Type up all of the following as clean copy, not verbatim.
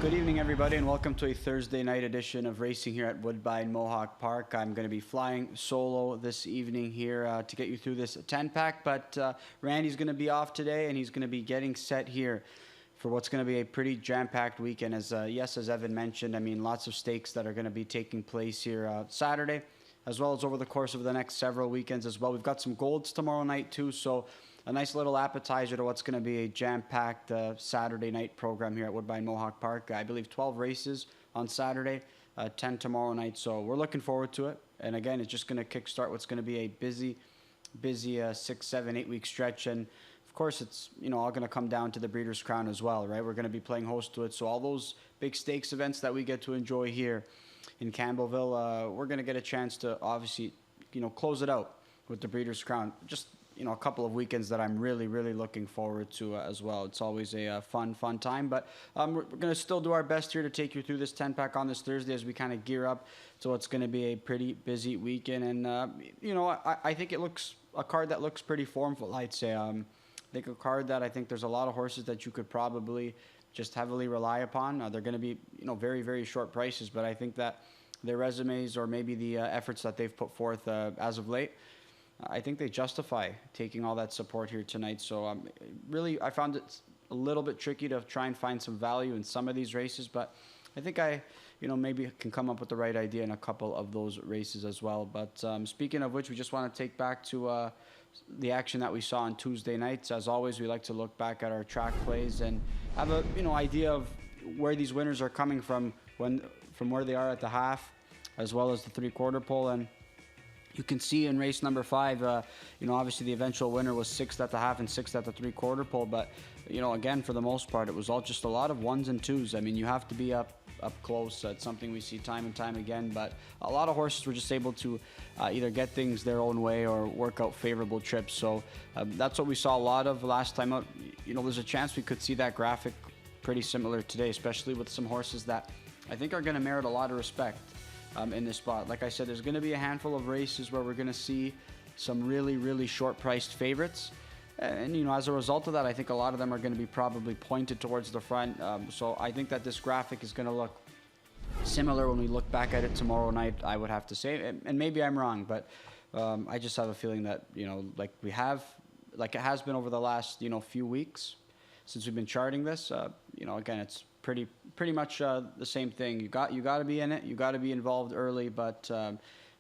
Good evening, everybody, and welcome to a Thursday night edition of racing here at Woodbine Mohawk Park. I'm going to be flying solo this evening here to get you through this 10-pack, but Randy's going to be off today, and he's going to be getting set here for what's going to be a pretty jam-packed weekend. As Evan mentioned, I mean, lots of stakes that are going to be taking place here Saturday, as well as over the course of the next several weekends as well. We've got some golds tomorrow night, too, so a nice little appetizer to what's going to be a jam-packed Saturday night program here at Woodbine Mohawk Park. I believe 12 races on Saturday, 10 tomorrow night. So we're looking forward to it. And again, it's just going to kickstart what's going to be a busy 6, 7, 8 week stretch. And of course, it's all going to come down to the Breeders' Crown as well, right? We're going to be playing host to it. So all those big stakes events that we get to enjoy here in Campbellville, we're going to get a chance to obviously, close it out with the Breeders' Crown. Just a couple of weekends that I'm really looking forward to as well. It's always a fun time, but we're going to still do our best here to take you through this 10-pack on this Thursday as we kind of gear up to what's going to be a pretty busy weekend. And, I think it looks a card that looks pretty formful, I'd say. I think a card that I think there's a lot of horses that you could probably just heavily rely upon. They're going to be, very short prices, but I think that their resumes or maybe the efforts that they've put forth as of late, I think they justify taking all that support here tonight. So I found it a little bit tricky to try and find some value in some of these races, but I think maybe can come up with the right idea in a couple of those races as well. But speaking of which, we just want to take back to the action that we saw on Tuesday nights. As always, we like to look back at our track plays and have a idea of where these winners are coming from where they are at the half, as well as the 3/4 pole. And you can see in race number 5, obviously the eventual winner was 6th at the half and 6th at the 3/4 pole. But, again, for the most part, it was all just a lot of 1s and 2s. I mean, you have to be up close. It's something we see time and time again. But a lot of horses were just able to either get things their own way or work out favorable trips. So that's what we saw a lot of last time out. There's a chance we could see that graphic pretty similar today, especially with some horses that I think are going to merit a lot of respect in this spot. Like I said, there's going to be a handful of races where we're going to see some really short-priced favorites. And, as a result of that, I think a lot of them are going to be probably pointed towards the front. So I think that this graphic is going to look similar when we look back at it tomorrow night, I would have to say. And maybe I'm wrong, but I just have a feeling that, like it has been over the last, few weeks since we've been charting this. Again, it's pretty much the same thing. You got to be in it. You got to be involved early, but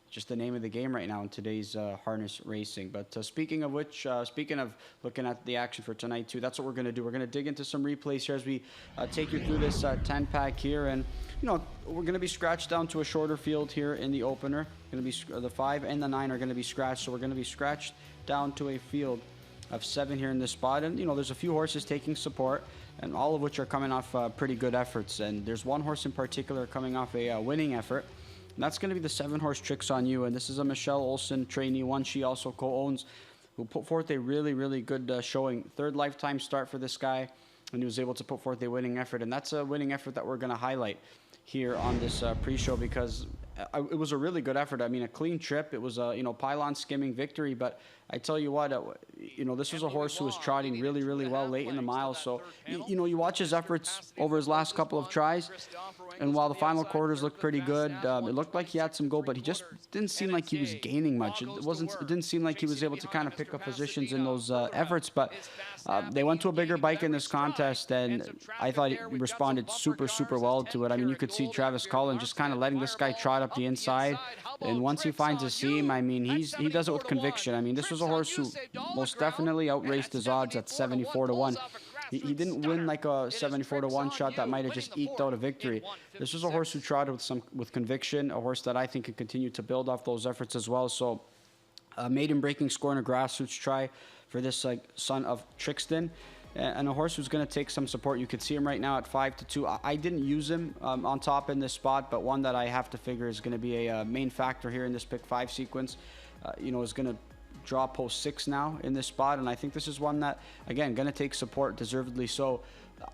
just the name of the game right now in today's harness racing. But speaking of which, speaking of looking at the action for tonight too, that's what we're going to do. We're going to dig into some replays here as we take you through this 10-pack here, and we're going to be scratched down to a shorter field here in the opener. Going to be the 5 and the 9 are going to be scratched, so we're going to be scratched down to a field of 7 here in this spot. And there's a few horses taking support, and all of which are coming off pretty good efforts. And there's one horse in particular coming off a winning effort, and that's going to be the 7-horse Tricks on You. And this is a Michelle Olsen trainee, one she also co-owns, who put forth a really good showing. 3rd lifetime start for this guy, and he was able to put forth a winning effort. And that's a winning effort that we're going to highlight here on this pre-show, because it was a really good effort. I mean, a clean trip. It was a pylon skimming victory. But I tell you what, this was a horse who was trotting really well late in the miles. So you watch his efforts over his last couple of tries, and while the final quarters looked pretty good, it looked like he had some go, but he just didn't seem like he was gaining much. It didn't seem like he was able to kind of pick up positions in those efforts. But they went to a bigger bike in this contest, and I thought he responded super well to it. I mean, you could see Travis Cullen just kind of letting this guy trot up the inside, and once he finds a seam, I mean, he does it with conviction. I mean, this was a horse who most definitely outraced his odds at 74-1. He didn't win like a 74-1 shot that might have just eked out a victory. This was a horse who trotted with conviction, a horse that I think can continue to build off those efforts as well. So maiden breaking score in a grassroots try for this son of Trixton, and a horse who's going to take some support. You can see him right now at 5-2. I didn't use him on top in this spot, but one that I have to figure is going to be a main factor here in this pick 5 sequence. Is going to draw post 6 now in this spot, and I think this is one that, again, going to take support, deservedly so.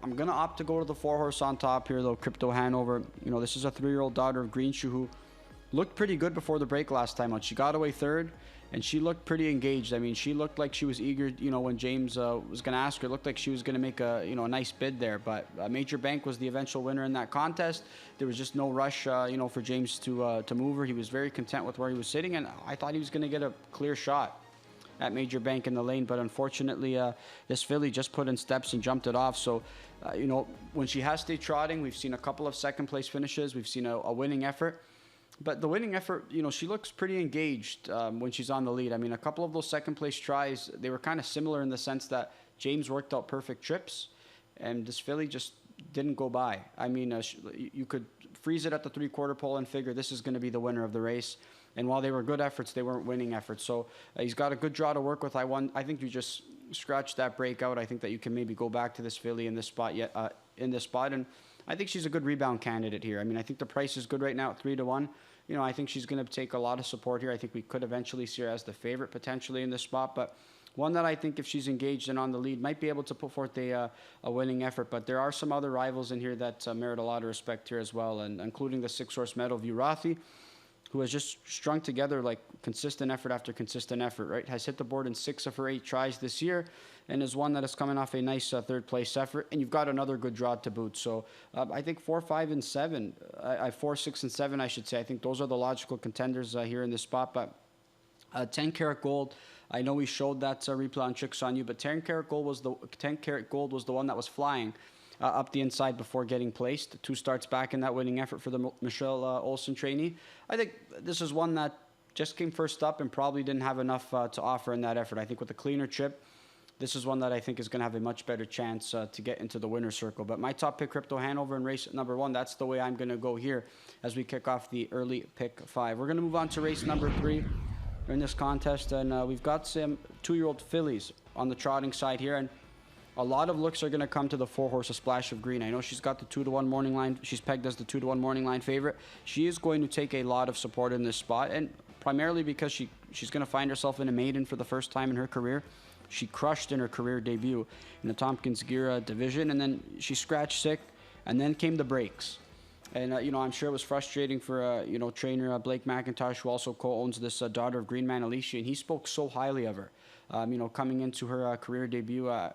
I'm going to opt to go to the 4-horse on top here, though, Crypto Hanover. This is a 3-year-old daughter of Greenshoe who looked pretty good before the break last time out. She got away third, and she looked pretty engaged. I mean, she looked like she was eager, when James was going to ask her. It looked like she was going to make a nice bid there. But Major Bank was the eventual winner in that contest. There was just no rush, for James to move her. He was very content with where he was sitting, and I thought he was going to get a clear shot at Major Bank in the lane. But unfortunately, this filly just put in steps and jumped it off. So, when she has stayed trotting, we've seen a couple of second-place finishes. We've seen a winning effort. But the winning effort, she looks pretty engaged when she's on the lead. I mean, a couple of those second-place tries, they were kind of similar in the sense that James worked out perfect trips, and this filly just didn't go by. I mean, you could freeze it at the three-quarter pole and figure this is going to be the winner of the race. And while they were good efforts, they weren't winning efforts. So he's got a good draw to work with. I think you just scratch that break out. I think that you can maybe go back to this filly in this spot and I think she's a good rebound candidate here. I mean, I think the price is good right now at 3-1. I think she's going to take a lot of support here. I think we could eventually see her as the favorite potentially in this spot, but one that I think if she's engaged and on the lead might be able to put forth a winning effort. But there are some other rivals in here that merit a lot of respect here as well, and including the 6-horse Meadowview Rothy, who has just strung together like consistent effort after consistent effort, right? Has hit the board in 6 of her 8 tries this year, and is one that is coming off a nice third-place effort. And you've got another good draw to boot. So I think 4, 5, and 7, 4, 6, and 7, I should say. I think those are the logical contenders here in this spot. But 10 Karat Gold, I know we showed that replay on Tricks on You, but 10 Karat Gold was the one that was flying up the inside before getting placed. 2 starts back in that winning effort for the Michelle Olsen trainee. I think this is one that just came first up and probably didn't have enough to offer in that effort. I think with a cleaner trip, this is one that I think is going to have a much better chance to get into the winner's circle. But my top pick, Crypto Hanover, in race number 1, that's the way I'm going to go here as we kick off the early pick 5. We're going to move on to race number 3 in this contest, and we've got some 2-year-old fillies on the trotting side here, and a lot of looks are going to come to the 4-horse, A Splash of Green. I know she's got the 2-1 morning line. She's pegged as the 2-1 morning line favorite. She is going to take a lot of support in this spot, and primarily because she's going to find herself in a maiden for the first time in her career. She crushed in her career debut in the Tompkins Gear division, and then she scratched sick, and then came the breaks. And, I'm sure it was frustrating for, trainer Blake McIntosh, who also co-owns this daughter of Green Man, Alicia, and he spoke so highly of her. Coming into her career debut, I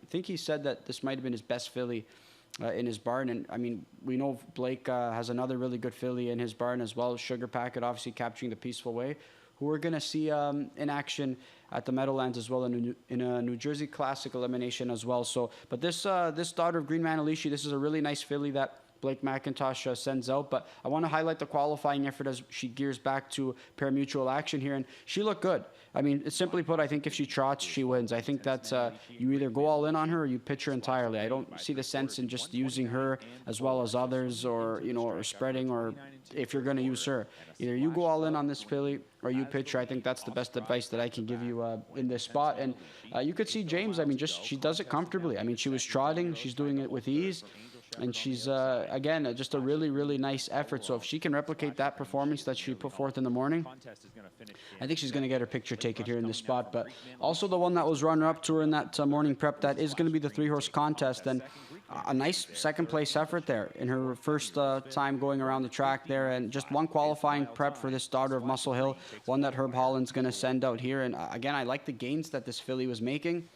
think he said that this might have been his best filly in his barn. And, I mean, we know Blake has another really good filly in his barn as well, Sugar Packet, obviously capturing the Peaceful Way, who we're going to see in action at the Meadowlands as well in a New Jersey Classic elimination as well. So, but this daughter of Green Man, Alicia, this is a really nice filly that Blake McIntosh sends out, but I want to highlight the qualifying effort as she gears back to pari-mutuel action here, and she looked good. I mean, simply put, I think if she trots, she wins. I think that you either go all in on her or you pitch her entirely. I don't see the sense in just using her as well as others, or or spreading, or if you're going to use her. Either you go all in on this filly or you pitch her. I think that's the best advice that I can give you in this spot. And you could see James, I mean, she does it comfortably. I mean, she was trotting, she's doing it with ease. And she's, again, just a really, really nice effort. So if she can replicate that performance that she put forth in the morning, I think she's going to get her picture taken here in this spot. But also the one that was runner-up to her in that morning prep, that is going to be the 3-horse contest. And a nice second-place effort there in her first time going around the track there. And just one qualifying prep for this daughter of Muscle Hill, one that Herb Holland's going to send out here. And, again, I like the gains that this filly was making.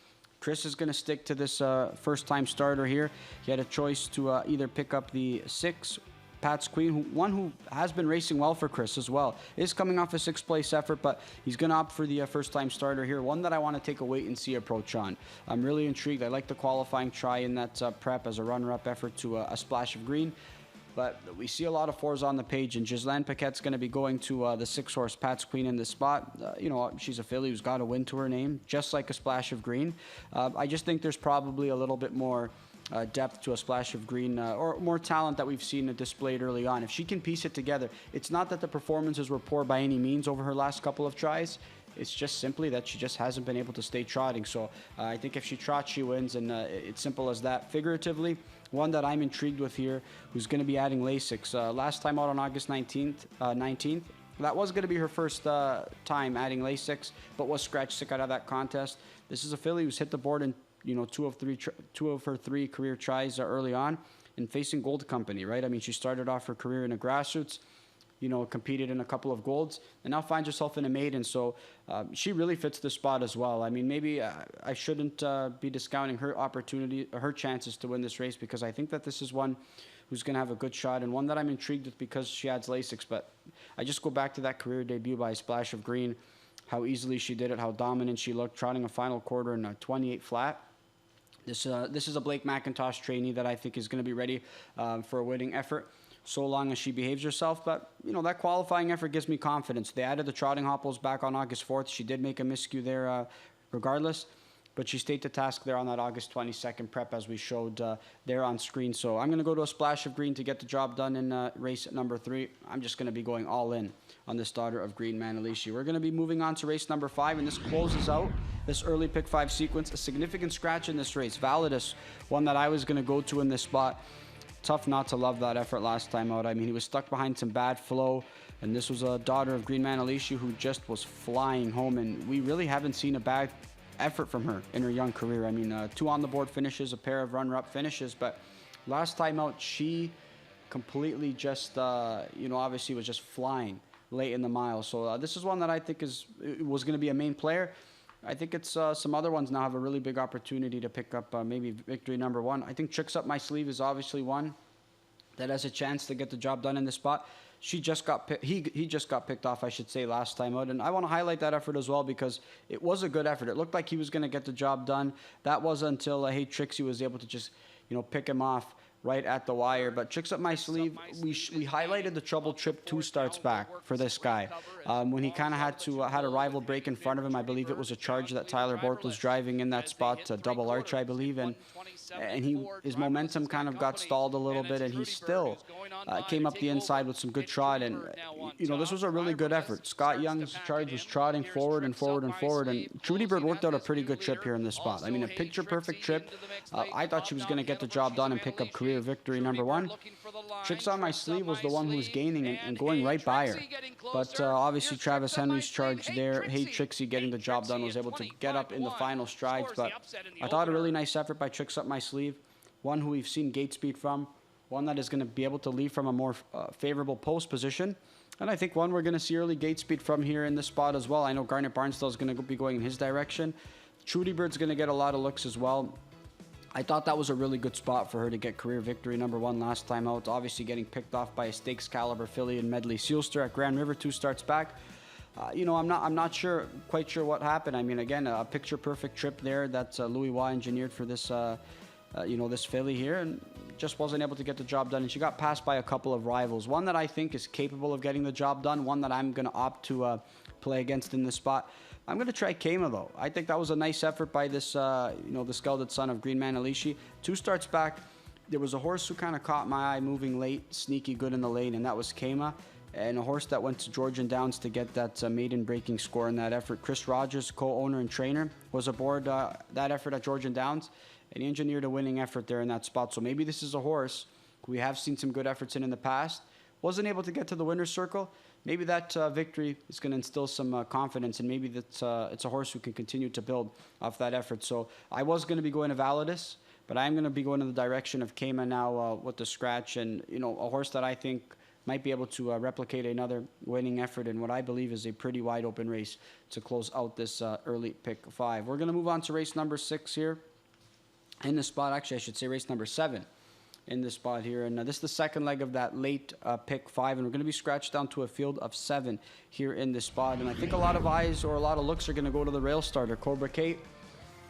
Chris is going to stick to this first-time starter here. He had a choice to either pick up the 6, Pat's Queen, one who has been racing well for Chris as well. Is coming off a 6th-place effort, but he's going to opt for the first-time starter here, one that I want to take a wait-and-see approach on. I'm really intrigued. I like the qualifying try in that prep as a runner-up effort to A Splash of Green. But we see a lot of 4s on the page, and Ghislaine Paquette's going to be going to the 6-horse Pat's Queen in this spot. She's a filly who's got a win to her name, just like A Splash of Green. I just think there's probably a little bit more depth to A Splash of Green, or more talent that we've seen displayed early on. If she can piece it together, it's not that the performances were poor by any means over her last couple of tries. It's just simply that she just hasn't been able to stay trotting. So I think if she trots, she wins, and it's simple as that. Figuratively, one that I'm intrigued with here, who's going to be adding Lasix. Last time out on August 19th, that was going to be her first time adding Lasix, but was scratched sick out of that contest. This is a filly who's hit the board in 2 of her 3 career tries early on, and facing Gold Company, right? I mean, she started off her career in a grassroots, competed in a couple of golds, and now finds herself in a maiden. So she really fits the spot as well. I mean, maybe I shouldn't be discounting her opportunity, her chances to win this race, because I think that this is one who's going to have a good shot, and one that I'm intrigued with because she adds Lasix. But I just go back to that career debut by Splash of Green, how easily she did it, how dominant she looked, trotting a final quarter in a 28 flat. This is a Blake McIntosh trainee that I think is going to be ready for a winning effort, so long as she behaves herself. But, that qualifying effort gives me confidence. They added the trotting hopples back on August 4th. She did make a miscue there regardless, but she stayed to task there on that August 22nd prep, as we showed there on screen. So I'm going to go to a Splash of Green to get the job done in race number 3. I'm just going to be going all in on this daughter of Green Manalishi. We're going to be moving on to race number 5, and this closes out this early pick 5 sequence. A significant scratch in this race. Validus, one that I was going to go to in this spot. Tough not to love that effort last time out. I mean, he was stuck behind some bad flow, and this was a daughter of Green Manalishi who just was flying home, and we really haven't seen a bad effort from her in her young career. I mean, 2 on the board finishes, a pair of runner-up finishes, but last time out she completely just obviously was just flying late in the mile. So this is one that I think was going to be a main player. I think it's some other ones now have a really big opportunity to pick up maybe victory number 1. I think Tricks Up My Sleeve is obviously one that has a chance to get the job done in this spot. He just got picked off, I should say, last time out. And I want to highlight that effort as well, because it was a good effort. It looked like he was going to get the job done. That was until Hey Trixie was able to just, pick him off right at the wire. But Tricks Up My Sleeve, we highlighted the trouble trip 2 starts back for this guy. When he kind of had a rival break in front of him. I believe it was a charge that Tyler Borth was driving in that spot, to double arch, I believe. And his momentum kind of got stalled a little bit, and he still came up the inside with some good trot. And this was a really good effort. Scott Young's charge was trotting forward and forward and forward, and Trudy Bird worked out a pretty good trip here in this spot. I mean, a picture perfect trip. I thought she was going to get the job done and pick up career victory number 1. Tricks on My Sleeve was the one who was gaining and going right by her, but obviously Travis Henry's charge there, Hey Trixie, getting the job done, was able to get up in the final strides. But I thought a really nice effort by Tricks Up My Sleeve, one who we've seen gate speed from, one that is going to be able to leave from a more favorable post position, and I think one we're going to see early gate speed from here in this spot as well. I know Garnet Barnsdale is going to be going in his direction. Trudy Bird's going to get a lot of looks as well. I thought that was a really good spot for her to get career victory number 1 last time out. Obviously getting picked off by a stakes caliber filly in Medley Sealster at Grand River 2 starts back. I'm not quite sure what happened. I mean, again, a picture perfect trip there that Louis Waugh engineered for this this filly here, and just wasn't able to get the job done. And she got passed by a couple of rivals. One that I think is capable of getting the job done. One that I'm going to opt to play against in this spot. I'm going to try Kama, though. I think that was a nice effort by this, the Scalded Son of Green Manalishi. 2 starts back, there was a horse who kind of caught my eye moving late, sneaky good in the lane, and that was Kama. And a horse that went to Georgian Downs to get that maiden breaking score in that effort. Chris Rogers, co-owner and trainer, was aboard that effort at Georgian Downs, and he engineered a winning effort there in that spot. So maybe this is a horse we have seen some good efforts in the past. Wasn't able to get to the winner's circle. Maybe that victory is going to instill some confidence, and maybe it's a horse who can continue to build off that effort. So I was going to be going to Validus, but I'm going to be going in the direction of Kama now with the scratch, and a horse that I think might be able to replicate another winning effort in what I believe is a pretty wide open race to close out this early pick 5. We're going to move on to race number 6 here in this spot. Actually, I should say race number 7. In this spot here, and this is the second leg of that late pick 5, and we're going to be scratched down to a field of 7 here in this spot. And I think a lot of eyes or a lot of looks are going to go to the rail starter, Cobra Kate.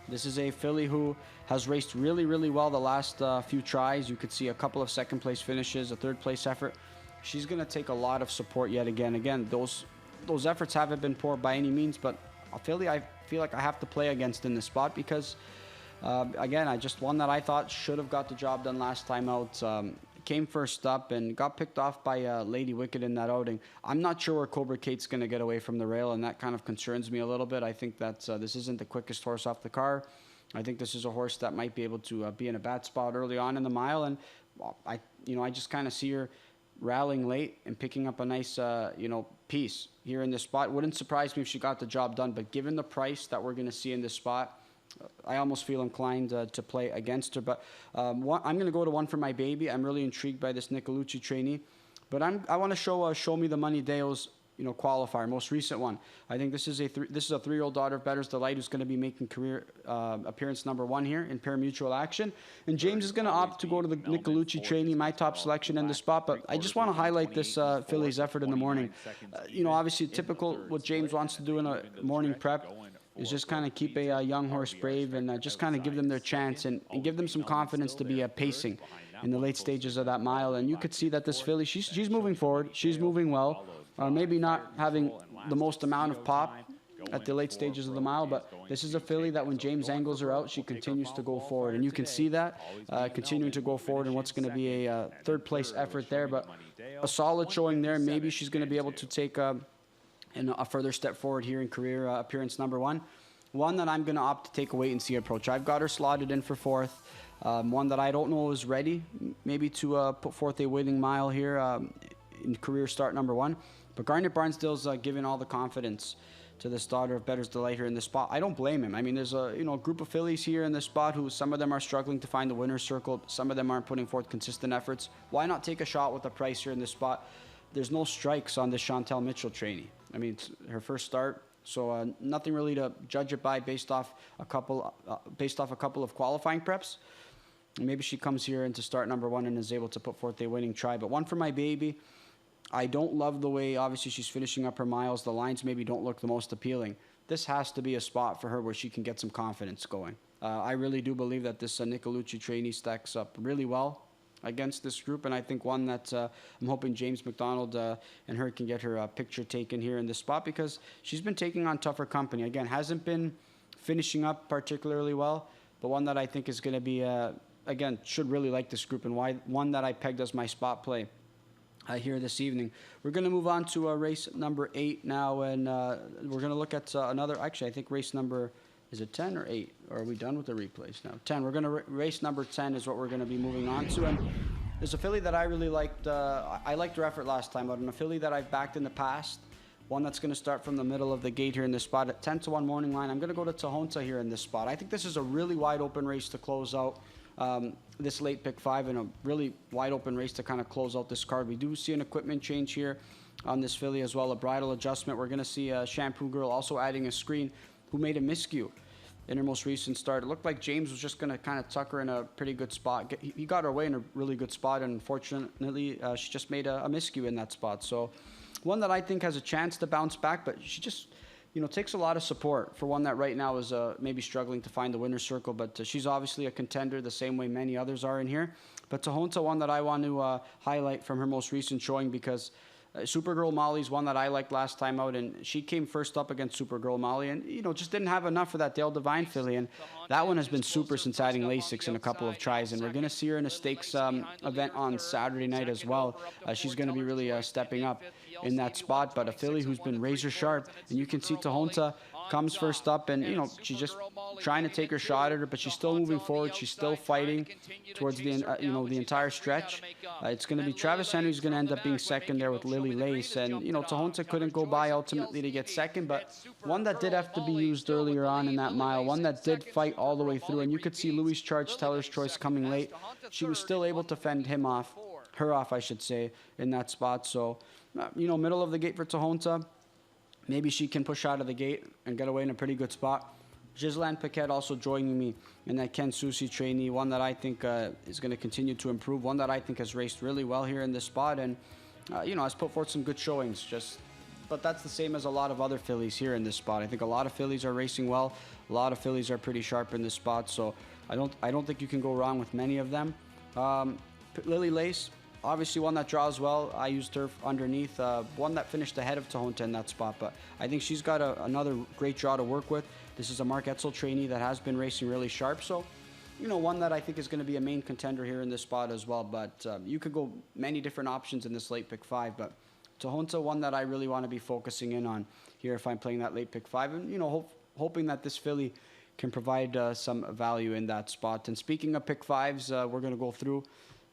This is a filly who has raced really, really well the last few tries. You could see a couple of second place finishes, a third place effort. She's going to take a lot of support yet again. Again, those efforts haven't been poor by any means, but a filly I feel like I have to play against in this spot because again, just one that I thought should have got the job done last time out. Came first up and got picked off by Lady Wicked in that outing. I'm not sure where Cobra Kate's going to get away from the rail, and that kind of concerns me a little bit. I think that this isn't the quickest horse off the car. I think this is a horse that might be able to be in a bad spot early on in the mile, and I just kind of see her rallying late and picking up a nice piece here in this spot. Wouldn't surprise me if she got the job done, but given the price that we're going to see in this spot, I almost feel inclined to play against her. But I'm going to go to one for my baby. I'm really intrigued by this Nicolucci trainee. But I want to show me the money Deo's qualifier, most recent one. I think this is a 3-year-old daughter of Better's Delight who's going to be making career appearance number 1 here in parimutuel action. And James is going to opt to go to the Nicolucci trainee, my top selection in the spot. But I just want to highlight this filly's effort in the morning. Obviously typical what James wants to do in a morning prep is just kind of keep a young horse brave and just kind of give them their chance and give them some confidence to be pacing in the late stages of that mile. And you could see that this filly, she's moving forward. She's moving well. Maybe not having the most amount of pop at the late stages of the mile, but this is a filly that when James angles her out, she continues to go forward. And you can see that continuing to go forward in what's going to be a third place effort there, but a solid showing there. Maybe she's going to be able to take a further step forward here in career appearance number 1. One that I'm going to opt to take a wait and see approach. I've got her slotted in for 4th. One that I don't know is ready, maybe to put forth a winning mile here in career start number 1. But Garnet Barnsdale's giving all the confidence to this daughter of Better's Delight here in this spot. I don't blame him. I mean, there's a group of fillies here in this spot who some of them are struggling to find the winner's circle. Some of them aren't putting forth consistent efforts. Why not take a shot with the price here in this spot? There's no strikes on this Chantel Mitchell trainee. I mean, it's her first start, so nothing really to judge it by based off a couple of qualifying preps. Maybe she comes here into start number 1 and is able to put forth a winning try. But one for my baby. I don't love the way, obviously, she's finishing up her miles. The lines maybe don't look the most appealing. This has to be a spot for her where she can get some confidence going. I really do believe that this Nicolucci trainee stacks up really well against this group, and I think one that I'm hoping James McDonald and her can get her picture taken here in this spot, because she's been taking on tougher company. Again, hasn't been finishing up particularly well, but one that I think is going to be, again, should really like this group, and one that I pegged as my spot play here this evening. We're going to move on to race number 8 now, and we're going to look at another, actually I think race number, is it 10 or 8? Or are we done with the replays now? 10. We're going to race number 10 is what we're going to be moving on to. And there's a filly that I really liked. I liked her effort last time out, and a filly that I've backed in the past. One that's going to start from the middle of the gate here in this spot at 10-1 morning line. I'm going to go to Tahonta here in this spot. I think this is a really wide open race to close out this late pick 5, and a really wide open race to kind of close out this card. We do see an equipment change here on this filly as well, a bridle adjustment. We're going to see Shampoo Girl also adding a screen, who made a miscue in her most recent start. It looked like James was just going to kind of tuck her in a pretty good spot. He got her away in a really good spot, and unfortunately, she just made a miscue in that spot. So one that I think has a chance to bounce back, but she just takes a lot of support for one that right now is maybe struggling to find the winner's circle, but she's obviously a contender the same way many others are in here. But Tahonta, one that I want to highlight from her most recent showing, because Supergirl Molly's one that I liked last time out, and she came first up against Supergirl Molly, and just didn't have enough for that Dale Devine filly, and that one has been super since adding Lasix in a couple of tries, and we're going to see her in a stakes event on Saturday night as well. She's going to be really stepping up in that spot, but a filly who's been razor sharp, and you can see Tahonta comes first up, and she's just trying to take her shot at her, but she's still moving forward. She's still fighting towards the the entire stretch. It's going to be Travis Henry's going to end up being second there with Lily Lace, and Tahonta couldn't go by ultimately to get second, but one that did have to be used earlier on in that mile, one that did fight all the way through, and you could see Louis Charge Teller's Choice coming late. She was still able to fend her off, I should say, in that spot. So middle of the gate for Tahonta. Maybe she can push out of the gate and get away in a pretty good spot. Ghislaine Paquette also joining me in that Ken Susi trainee, one that I think is going to continue to improve, one that I think has raced really well here in this spot, and has put forth some good showings. But that's the same as a lot of other fillies here in this spot. I think a lot of fillies are racing well. A lot of fillies are pretty sharp in this spot, so I don't think you can go wrong with many of them. Lily Lace, obviously one that draws well. I used her underneath. One that finished ahead of Tahonta in that spot, but I think she's got another great draw to work with. This is a Mark Etzel trainee that has been racing really sharp, so one that I think is going to be a main contender here in this spot as well. But you could go many different options in this late pick 5, but Tahonta, one that I really want to be focusing in on here if I'm playing that late pick 5, and hoping that this filly can provide some value in that spot. And speaking of pick 5s, we're going to go through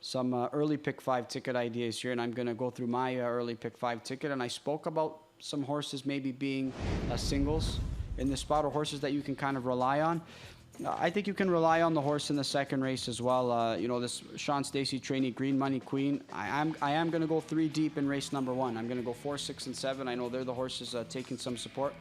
some early pick 5 ticket ideas here, and I'm going to go through my early pick 5 ticket. And I spoke about some horses maybe being singles in this spot, or horses that you can kind of rely on. I think you can rely on the horse in the second race as well. This Sean Stacey trainee, Green Money Queen. I am going to go 3 deep in race number 1. I'm going to go 4, 6, and 7. I know they're the horses taking some support.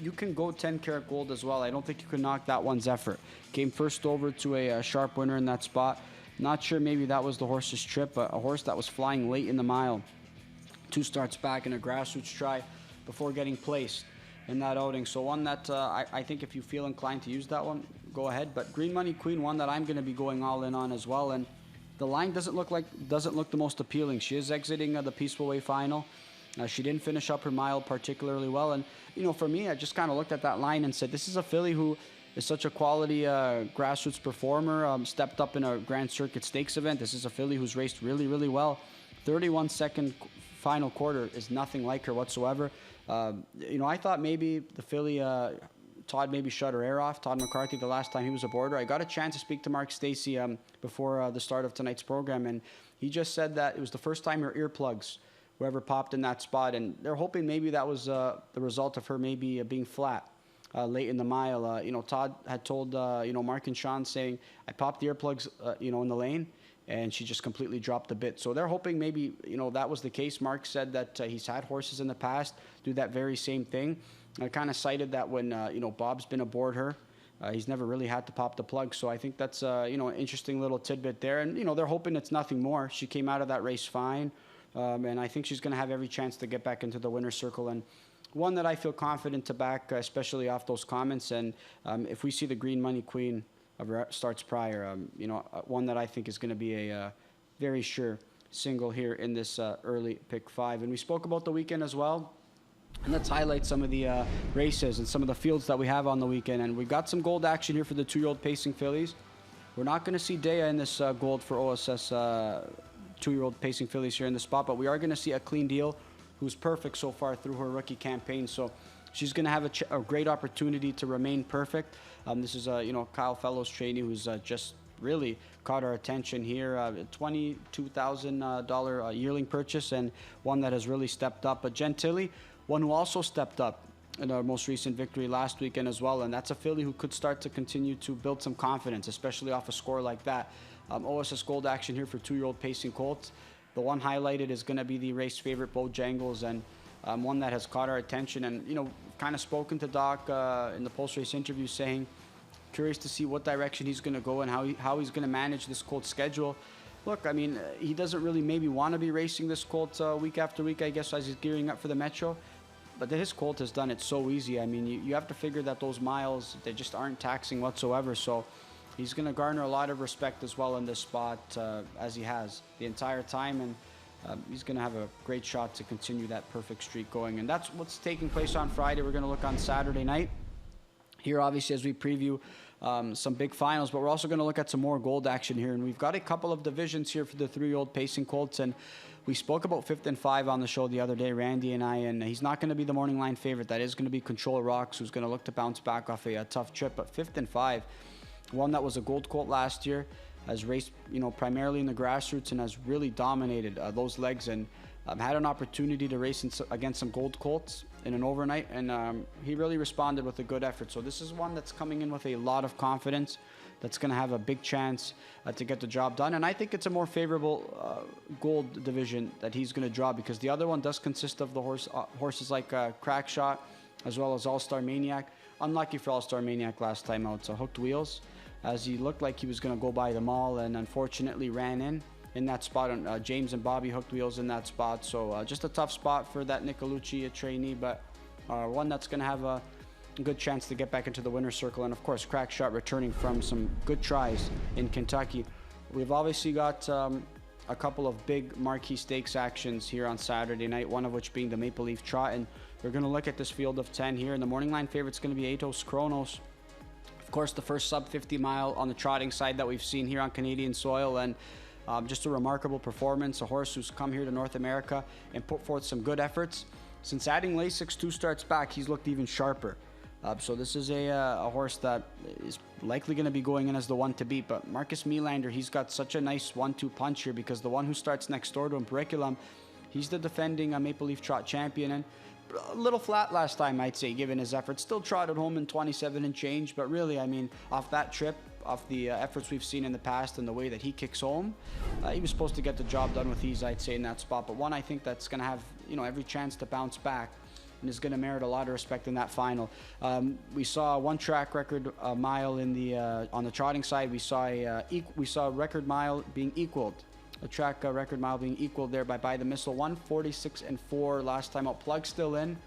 You can go 10 Karat Gold as well. I don't think you can knock that one's effort. Came first over to a sharp winner in that spot. Not sure, maybe that was the horse's trip, but a horse that was flying late in the mile. 2 starts back in a grassroots try before getting placed in that outing. So one that I think if you feel inclined to use that one, go ahead. But Green Money Queen, one that I'm going to be going all in on as well. And the line doesn't look the most appealing. She is exiting the Peaceful Way final. She didn't finish up her mile particularly well. And, for me, I just kind of looked at that line and said, this is a filly who is such a quality grassroots performer, stepped up in a Grand Circuit Stakes event. This is a filly who's raced really, really well. 31-second final quarter is nothing like her whatsoever. I thought maybe the filly, Todd maybe shut her air off, Todd McCarthy, the last time he was aboard her. I got a chance to speak to Mark Stacey before the start of tonight's program, and he just said that it was the first time her earplugs were ever popped in that spot, and they're hoping maybe that was the result of her maybe being flat late in the mile. Todd had told, Mark and Sean saying, I popped the earplugs, in the lane, and she just completely dropped the bit. So they're hoping maybe, that was the case. Mark said that he's had horses in the past do that very same thing. I kind of cited that when, Bob's been aboard her. He's never really had to pop the plug. So I think that's, an interesting little tidbit there. And, they're hoping it's nothing more. She came out of that race fine. And I think she's going to have every chance to get back into the winner's circle. And one that I feel confident to back, especially off those comments. And if we see the Green Money Queen starts prior, one that I think is going to be a very sure single here in this early pick 5. And we spoke about the weekend as well. And let's highlight some of the races and some of the fields that we have on the weekend. And we've got some gold action here for the 2-year-old pacing fillies. We're not going to see Dea in this gold for OSS 2-year-old pacing fillies here in the spot, but we are going to see a Clean Deal, who's perfect so far through her rookie campaign. So she's going to have a great opportunity to remain perfect. This is Kyle Fellows trainee who's just really caught our attention here. $22,000 yearling purchase, and one that has really stepped up. But Gentili, one who also stepped up in our most recent victory last weekend as well, and that's a filly who could start to continue to build some confidence, especially off a score like that. OSS Gold action here for 2-year-old pacing colts. The one highlighted is going to be the race favorite Bojangles, and one that has caught our attention. And kind of spoken to Doc in the post-race interview, saying curious to see what direction he's going to go and how he's going to manage this colt schedule. Look, I mean, he doesn't really maybe want to be racing this colt week after week, I guess, as he's gearing up for the Metro. But his colt has done it so easy. I mean, you have to figure that those miles, they just aren't taxing whatsoever. So he's going to garner a lot of respect as well in this spot, as he has the entire time. And he's going to have a great shot to continue that perfect streak going. And that's what's taking place on Friday. We're going to look on Saturday night here, obviously, as we preview some big finals. But we're also going to look at some more gold action here. And we've got a couple of divisions here for the 3-year-old pacing colts. And we spoke about 5th and 5 on the show the other day, Randy and I, and he's not going to be the morning line favorite. That is going to be Control Rocks, who's going to look to bounce back off a tough trip. But 5th and 5, one that was a gold colt last year, has raced, primarily in the grassroots and has really dominated those legs, and had an opportunity to race against some gold colts in an overnight, and he really responded with a good effort. So this is one that's coming in with a lot of confidence, that's going to have a big chance to get the job done. And I think it's a more favorable gold division that he's going to draw, because the other one does consist of the horses like Crack Shot, as well as All-Star Maniac. Unlucky for All-Star Maniac last time out, so Hooked Wheels, as he looked like he was going to go by them all, and unfortunately ran in that spot. On James and Bobby Hooked Wheels in that spot. So just a tough spot for that Nicolucci trainee, but one that's going to have a good chance to get back into the winner's circle. And of course, Crack Shot returning from some good tries in Kentucky. We've obviously got a couple of big marquee stakes actions here on Saturday night, one of which being the Maple Leaf Trot. And we're going to look at this field of 10 here. And the morning line favorite's going to be Atos Kronos. Of course, the first sub 50 mile on the trotting side that we've seen here on Canadian soil, and just a remarkable performance. A horse who's come here to North America and put forth some good efforts. Since adding Lasix 2 starts back, he's looked even sharper. So this is a horse that is likely going to be going in as the one to beat. But Marcus Melander, he's got such a nice 1-2 punch here, because the one who starts next door to him, Periculum, He's the defending Maple Leaf Trot champion, and a little flat last time, I'd say, given his efforts. Still trotted home in 27 and change, but really, I mean, off that trip, off the efforts we've seen in the past and the way that he kicks home, he was supposed to get the job done with ease, I'd say, in that spot. But one I think that's going to have, every chance to bounce back and is going to merit a lot of respect in that final. We saw one track record mile in the on the trotting side. We saw a record mile being equaled. A track record mile being equaled there by the Missile. 1:46 and 4 last time out. Plug still in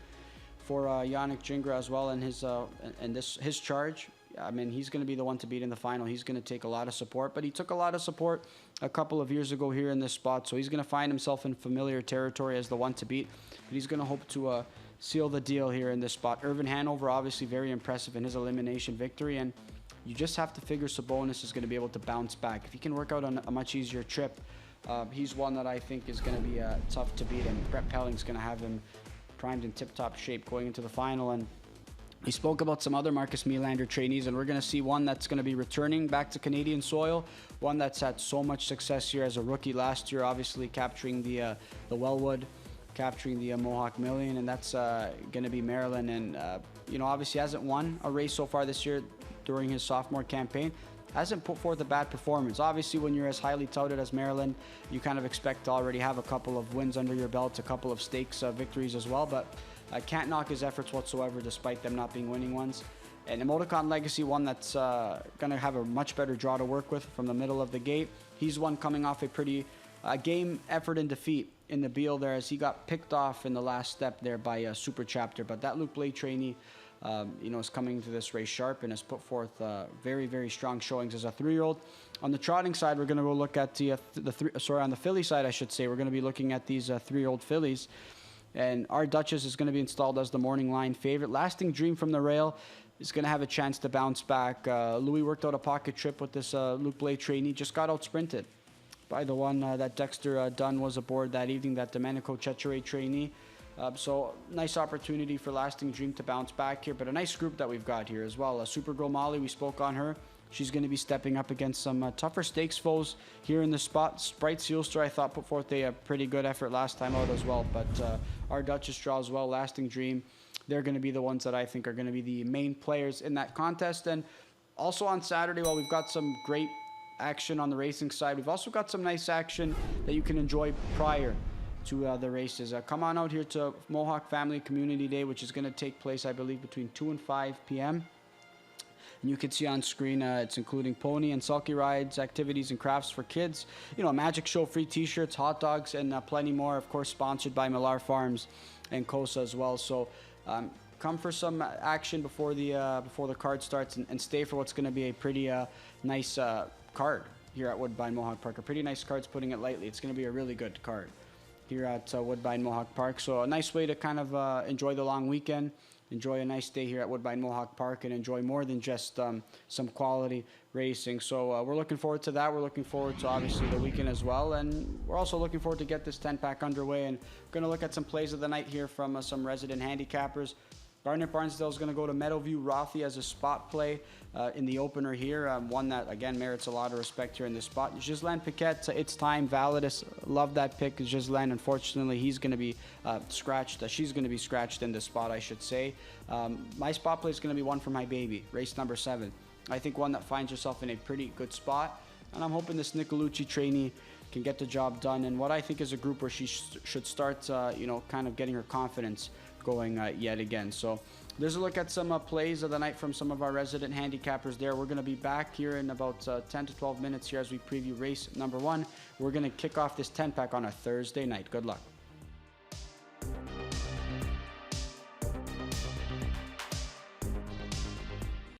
for Yannick Gingras as well, and his charge. I mean, he's going to be the one to beat in the final. He's going to take a lot of support, but he took a lot of support a couple of years ago here in this spot, so he's going to find himself in familiar territory as the one to beat. But he's going to hope to seal the deal here in this spot. Irvin Hanover, obviously very impressive in his elimination victory, and you just have to figure Sabonis is going to be able to bounce back. If he can work out on a much easier trip, he's one that I think is going to be tough to beat, and Brett Pelling's going to have him primed in tip-top shape going into the final. And we spoke about some other Marcus Melander trainees, and we're going to see one that's going to be returning back to Canadian soil, one that's had so much success here as a rookie last year, obviously capturing the Wellwood, capturing the Mohawk Million, and that's going to be Maryland. And, obviously hasn't won a race so far this year during his sophomore campaign. Hasn't put forth a bad performance. Obviously, when you're as highly touted as Maryland, you kind of expect to already have a couple of wins under your belt, a couple of stakes victories as well, but I can't knock his efforts whatsoever despite them not being winning ones. And Emoticon Legacy, one that's going to have a much better draw to work with from the middle of the gate. He's one coming off a pretty game effort and defeat in the Beal there, as he got picked off in the last step there by Super Chapter. But that Luke Blais trainee, is coming to this race sharp and has put forth very, very strong showings as a 3-year-old. On the trotting side, we're going to go look at on the filly side, I should say, we're going to be looking at these 3-year-old fillies. And our Duchess is going to be installed as the morning line favorite. Lasting Dream from the rail is going to have a chance to bounce back. Louis worked out a pocket trip with this Luke Blais trainee, just got out sprinted by the one that Dexter Dunn was aboard that evening, that Domenico Cecere trainee. So nice opportunity for Lasting Dream to bounce back here, but a nice group that we've got here as well. Supergirl Molly, we spoke on her. She's going to be stepping up against some tougher stakes foes here in the spot. Sprite Sealster, I thought, put forth a pretty good effort last time out as well, but our Duchess draw as well, Lasting Dream. They're going to be the ones that I think are going to be the main players in that contest. And also on Saturday, while we've got some great action on the racing side, we've also got some nice action that you can enjoy prior to the races. Come on out here to Mohawk Family Community Day, which is going to take place, I believe, between 2 and 5 p.m. And you can see on screen, it's including pony and sulky rides, activities and crafts for kids, a magic show, free t-shirts, hot dogs, and plenty more, of course, sponsored by Millar Farms and COSA as well. So come for some action before the card starts, and stay for what's going to be a pretty nice card here at Woodbine Mohawk Park. A pretty nice card's putting it lightly. It's going to be a really good card here at Woodbine Mohawk Park. So a nice way to kind of enjoy the long weekend, enjoy a nice day here at Woodbine Mohawk Park, and enjoy more than just some quality racing. So we're looking forward to that. We're looking forward to, obviously, the weekend as well. And we're also looking forward to get this 10-pack underway. And we're going to look at some plays of the night here from some resident handicappers. Barnett Barnsdale is going to go to Meadowview Rothy as a spot play in the opener here. One that, again, merits a lot of respect here in this spot. Ghislaine Piquet, It's Time, Validus. Love that pick. Ghislaine, unfortunately, he's going to be scratched. She's going to be scratched in this spot, I should say. My spot play is going to be one for my baby, race number 7. I think one that finds herself in a pretty good spot. And I'm hoping this Nicolucci trainee can get the job done in what I think is a group where she should start, kind of getting her confidence going yet again. So there's a look at some plays of the night from some of our resident handicappers there. We're going to be back here in about 10 to 12 minutes here as we preview race number 1. We're going to kick off this 10-pack on a Thursday night. Good luck.